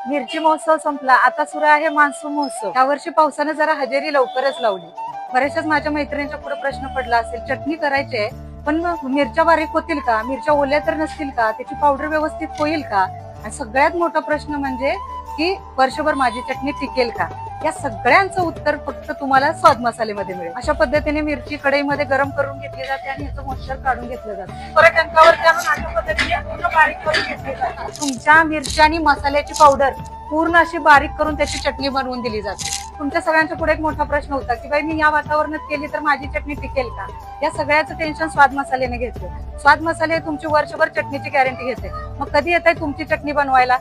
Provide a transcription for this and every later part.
मिरची महोत्सव संपला, आता सुरू आहे मान्सून महोत्सव। यावर्षी पावसाने जरा हजेरी लवकरच लावली। बऱ्याचशाच माझ्या मैत्रिणींच्या पुढे प्रश्न पडला असेल, चटणी करायची आहे पण मिरच्या बारीक होतील का, मिरच्या ओल्या तर नसतील का, त्याची पावडर व्यवस्थित होईल का, आणि सगळ्यात मोठा प्रश्न म्हणजे की वर्षभर माझी चटणी टिकेल का। या सगळ्यांचं उत्तर फक्त तुम्हाला स्वाद मसालेमध्ये मिळेल। अशा पद्धतीने मिरची कढईमध्ये गरम करून घेतली जाते आणि याचं मॉइश्चर काढून घेतलं जातं। परत टंकावरती आणून अशा पद्धतीने पूर्ण बारीक करून घेतली जाते। तुमच्या मिरची आणि मसाल्याची पावडर पूर्ण अशी बारीक करून त्याची चटणी बनवून दिली जाते। तुमच्या सगळ्यांच्या पुढे एक मोठा प्रश्न होता की बाई मी या वातावरणात केली तर माझी चटणी टिकेल का। या सगळ्याचं टेन्शन स्वाद मसाल्याने घेतलं। स्वाद मसाले तुमची वर्षभर चटणीची गॅरंटी घेते। मग कधी येत आहे तुमची चटणी बनवायला।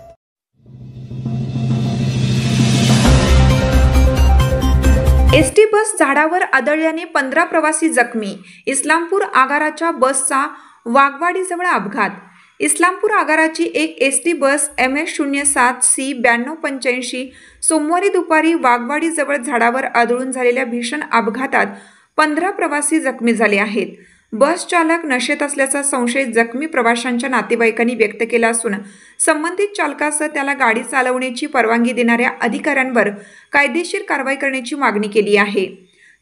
एसटी बस झाडावर आदळल्याने 15 प्रवासी जखमी। इस्लामपूर आगाराच्या बसचा वाघवाडीजवळ अपघात। इस्लामपूर आगाराची एक एसटी बस MS07C 9285 सोमवारी दुपारी वाघवाडीजवळ झाडावर आदळून झालेल्या भीषण अपघातात 15 प्रवासी जखमी झाले आहेत। बस चालक नशेत असल्याचा संशय जखमी प्रवाशांच्या नातेवाईकांनी व्यक्त केला असून संबंधित चालकासह त्याला गाडी चालवण्याची परवानगी देणाऱ्या अधिकाऱ्यांवर कायदेशीर कारवाई करण्याची मागणी केली आहे।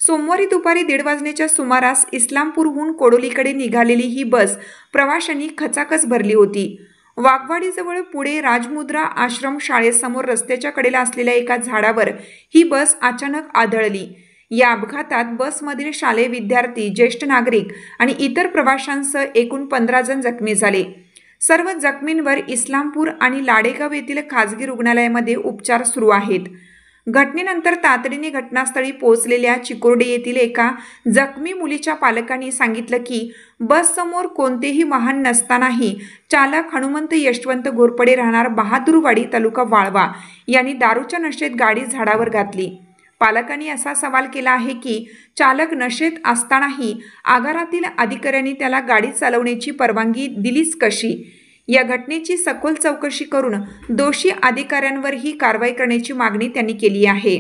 सोमवारी दुपारी 1:30 वाजण्याच्या सुमारास इस्लामपूरहून कोडोलीकडे निघालेली ही बस प्रवाशांनी खचाखच भरली होती। वाघवाडीजवळ पुढे राजमुद्रा आश्रम शाळेसमोर रस्त्याच्या कडेला असलेल्या एका झाडावर ही बस अचानक आदळली। या अपघातात बसमधील शालेय विद्यार्थी, ज्येष्ठ नागरिक आणि इतर प्रवाशांसह एकूण 15 जण जखमी झाले। सर्व जखमींवर इस्लामपूर आणि लाडेगाव येथील खासगी रुग्णालयामध्ये उपचार सुरू आहेत। घटनेनंतर तातडीने घटनास्थळी पोहोचलेल्या चिकोर्डे येथील एका जखमी मुलीच्या पालकांनी सांगितलं की बससमोर कोणतेही वाहन नसतानाही चालक हनुमंत यशवंत घोरपडे राहणार बहादूरवाडी तालुका वाळवा यांनी दारूच्या नशेत गाडी झाडावर घातली। पालकांनी असा सवाल केला आहे की चालक नशेत असतानाही आगारातील अधिकाऱ्यांनी त्याला गाडी चालवण्याची परवानगी दिलीच कशी। या घटनेची सखोल चौकशी करून दोषी अधिकाऱ्यांवरही कारवाई करण्याची मागणी त्यांनी केली आहे।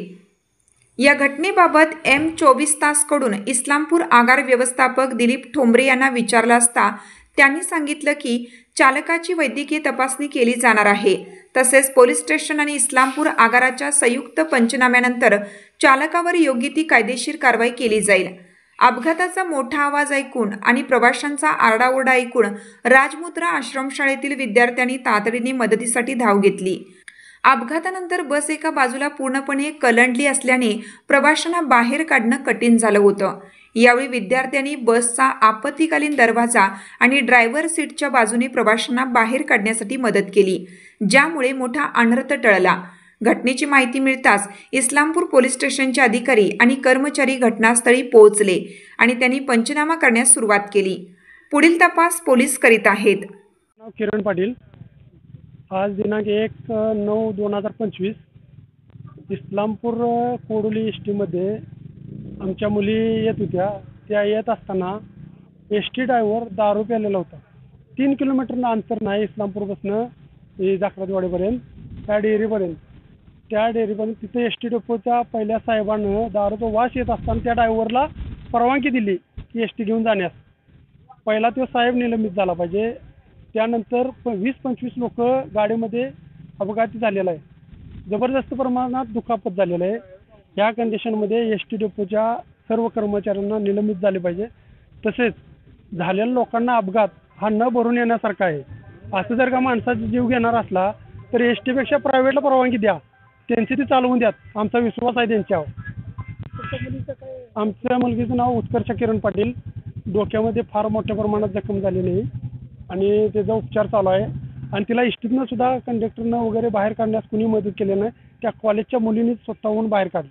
या घटनेबाबत M24 तासकडून इस्लामपूर आगार व्यवस्थापक दिलीप ठोंबरे यांना विचारलं असता त्यांनी सांगितलं की चालकाची वैद्यकीय तपासणी केली जाणार आहे। तसेच पोलीस स्टेशन आणि इस्लामपूर आगाराच्या संयुक्त पंचनाम्यानंतर चालकावर योग्य ती कायदेशीर कारवाई केली जाईल। अपघाताचा मोठा आवाज ऐकून आणि प्रवाशांचा आरडाओरडा ऐकून राजमुद्रा आश्रमशाळेतील विद्यार्थ्यांनी तातडीने मदतीसाठी धाव घेतली। अपघातानंतर बस एका बाजूला पूर्णपणे कलंडली असल्याने प्रवाशांना बाहेर काढणं कठीण झालं होतं। यावेळी विद्यार्थ्यांनी बसचा आपत्कालीन दरवाजा आणि ड्रायव्हर सीटच्या बाजूने प्रवाशांना बाहेर काढण्यासाठी मदत केली, ज्यामुळे मोठा अनर्थ टळला। घटनेची माहिती मिळताच इस्लामपूर पोलीस स्टेशनचे अधिकारी आणि कर्मचारी घटनास्थळी पोहोचले आणि त्यांनी पंचनामा करण्यास सुरुवात केली। पुढील तपास पोलीस करीत आहेत। किरण पाटील, आज दिनांक 1/9/2025 इस्लामपूर कोडोली एस टीमध्ये आमच्या मुली येत होत्या। त्या येत असताना एस टी ड्रायव्हर दारू प्यालेला होता। 3 किलोमीटरनं अंतर नाही इस्लामपूरपासून जाखरातवाडीपर्यंत त्या डेअरीपर्यंत। त्या डेअरीपर्यंत तिथे एस टी डेपोच्या पहिल्या साहेबानं दारूचा वास येत असताना त्या ड्रायव्हरला परवानगी दिली की एस टी घेऊन जाण्यास। पहिला तो साहेब निलंबित झाला पाहिजे। त्यानंतर 20-25 लोक गाडीमध्ये अपघाती झालेला आहे। जबरदस्त प्रमाणात दुखापत झालेलं आहे। या कंडिशनमध्ये एस टी डेपोच्या सर्व कर्मचाऱ्यांना निलंबित झाले पाहिजे। तसेच झालेल्या लोकांना अपघात हा न भरून येण्यासारखा आहे। असं जर का माणसाचा जीव घेणार असला तर एस टीपेक्षा प्रायव्हेटला परवानगी द्या, त्यांची ती चालवून द्या। आमचा विश्वास आहे त्यांच्यावर। आमच्या मुलगीचं नाव उत्कर्ष किरण पाटील। डोक्यामध्ये फार मोठ्या प्रमाणात जखम झालेली आहे आणि त्याचा उपचार चालू आहे। आणि तिला इष्टीतनं सुद्धा कंडक्टरनं वगैरे बाहेर काढण्यास कुणी मदत केली नाही। त्या कॉलेजच्या मुलींनी स्वतःहून बाहेर काढली।